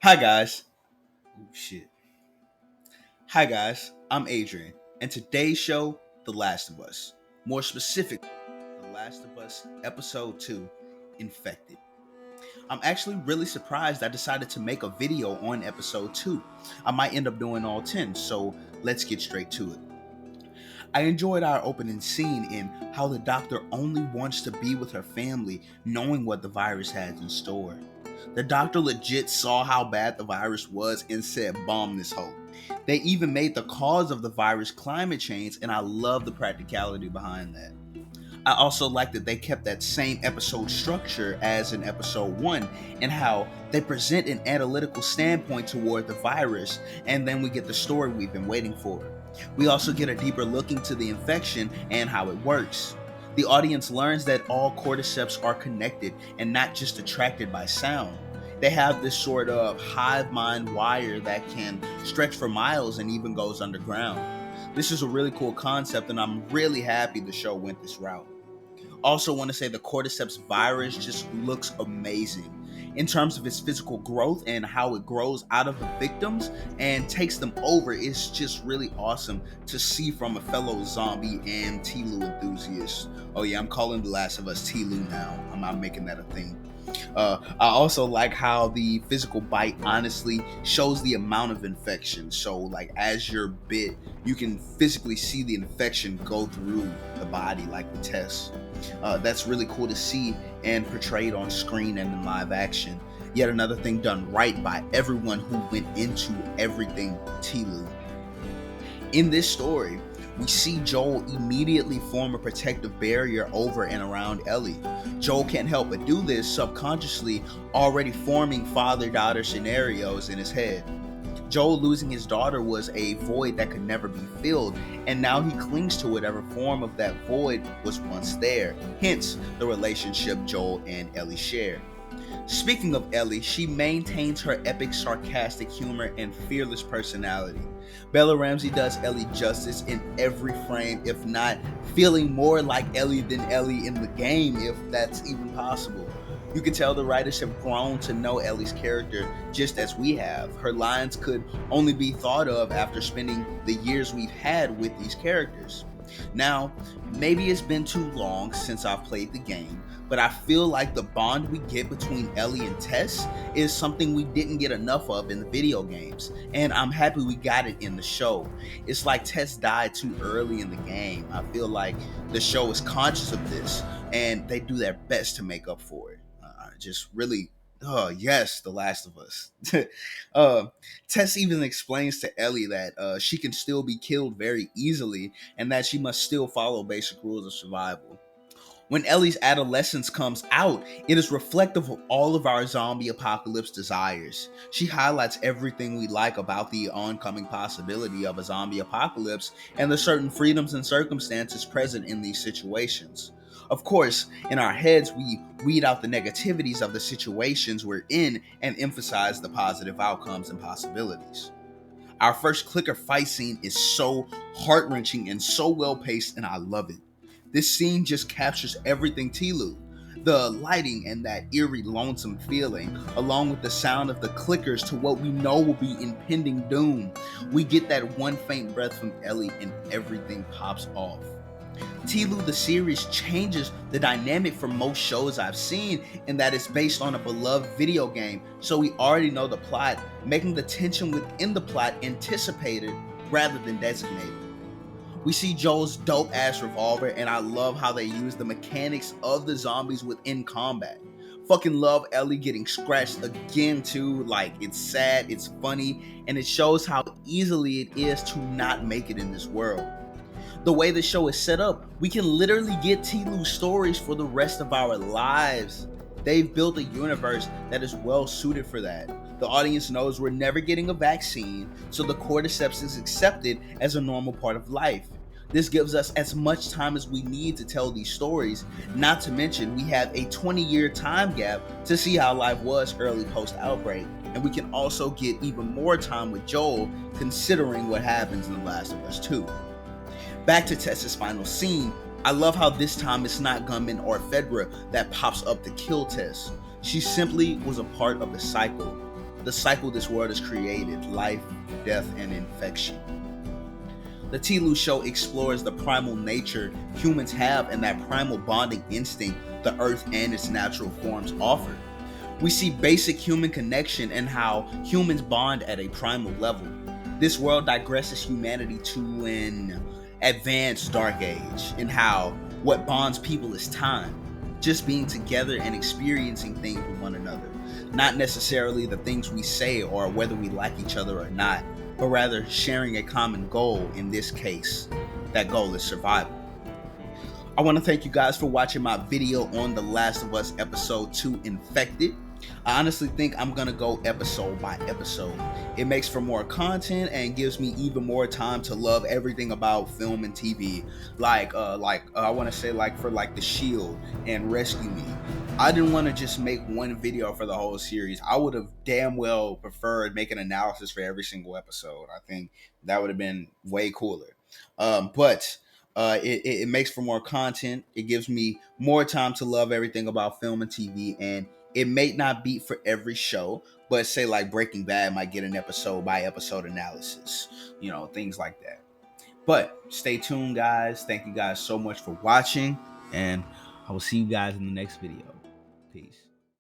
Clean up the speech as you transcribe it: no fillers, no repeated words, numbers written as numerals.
Hi guys. Oh shit. Hi guys. I'm Adrian, and today's show, The Last of Us. More specifically, The Last of Us Episode 2, Infected. I'm actually really surprised I decided to make a video on Episode 2. I might end up doing all 10, so let's get straight to it. I enjoyed our opening scene in how the doctor only wants to be with her family, knowing what the virus has in store. The doctor legit saw how bad the virus was and said, bomb this hole. They even made the cause of the virus climate change, and I love the practicality behind that. I also like that they kept that same episode structure as in episode 1 and how they present an analytical standpoint toward the virus, and then we get the story we've been waiting for. We also get a deeper look into the infection and how it works. The audience learns that all cordyceps are connected and not just attracted by sound. They have this sort of hive mind wire that can stretch for miles and even goes underground. This is a really cool concept, and I'm really happy the show went this route. Also, want to say the cordyceps virus just looks amazing in terms of its physical growth and how it grows out of the victims and takes them over. It's just really awesome to see from a fellow zombie and TLOU enthusiast. Oh yeah, I'm calling The Last of Us TLOU now. I'm making that a thing. I also like how the physical bite honestly shows the amount of infection. So, like, as you're bit, you can physically see the infection go through the body, like the Tess. That's really cool to see and portrayed on screen and in live action. Yet another thing done right by everyone who went into everything TLOU. In this story, we see Joel immediately form a protective barrier over and around Ellie. Joel can't help but do this subconsciously, already forming father-daughter scenarios in his head. Joel losing his daughter was a void that could never be filled, and now he clings to whatever form of that void was once there, hence the relationship Joel and Ellie share. Speaking of Ellie, she maintains her epic sarcastic humor and fearless personality. Bella Ramsey does Ellie justice in every frame, if not feeling more like Ellie than Ellie in the game, if that's even possible. You can tell the writers have grown to know Ellie's character just as we have. Her lines could only be thought of after spending the years we've had with these characters. Now, maybe it's been too long since I've played the game, but I feel like the bond we get between Ellie and Tess is something we didn't get enough of in the video games, and I'm happy we got it in the show. It's like Tess died too early in the game. I feel like the show is conscious of this, and they do their best to make up for it. Just really, oh yes, The Last of Us. uh, Tess even explains to Ellie that she can still be killed very easily and that she must still follow basic rules of survival. When Ellie's adolescence comes out, it is reflective of all of our zombie apocalypse desires. She highlights everything we like about the oncoming possibility of a zombie apocalypse and the certain freedoms and circumstances present in these situations. Of course, in our heads, we weed out the negativities of the situations we're in and emphasize the positive outcomes and possibilities. Our first clicker fight scene is so heart-wrenching and so well-paced, and I love it. This scene just captures everything TLOU. The lighting and that eerie, lonesome feeling, along with the sound of the clickers to what we know will be impending doom. We get that one faint breath from Ellie and everything pops off. TLOU the series changes the dynamic for most shows I've seen in that it's based on a beloved video game, so we already know the plot, making the tension within the plot anticipated rather than designated. We see Joel's dope ass revolver, and I love how they use the mechanics of the zombies within combat. Fucking love Ellie getting scratched again too. Like, it's sad, it's funny, and it shows how easily it is to not make it in this world. The way the show is set up, we can literally get TLOU stories for the rest of our lives. They've built a universe that is well suited for that. The audience knows we're never getting a vaccine, so the cordyceps is accepted as a normal part of life. This gives us as much time as we need to tell these stories, not to mention we have a 20-year time gap to see how life was early post-outbreak, and we can also get even more time with Joel considering what happens in The Last of Us 2. Back to Tess's final scene, I love how this time it's not Gunman or Fedra that pops up to kill Tess. She simply was a part of the cycle. the cycle this world has created: life, death, and infection. The TLOU show explores the primal nature humans have and that primal bonding instinct the earth and its natural forms offer. We see basic human connection and how humans bond at a primal level. This world digresses humanity to an advanced dark age, and how what bonds people is time. Just being together and experiencing things with one another. Not necessarily the things we say or whether we like each other or not, but rather sharing a common goal. In this case, that goal is survival. I want to thank you guys for watching my video on The Last of Us Episode 2 Infected. I honestly think I'm going to go episode by episode. It makes for more content and gives me even more time to love everything about film and TV. I want to say for The Shield and Rescue Me. I didn't want to just make one video for the whole series. I would have damn well preferred making analysis for every single episode. I think that would have been way cooler. But it makes for more content. It gives me more time to love everything about film and TV, and it may not be for every show, but say like Breaking Bad might get an episode by episode analysis, things like that. But stay tuned, guys. Thank you guys so much for watching, and I will see you guys in the next video. Peace.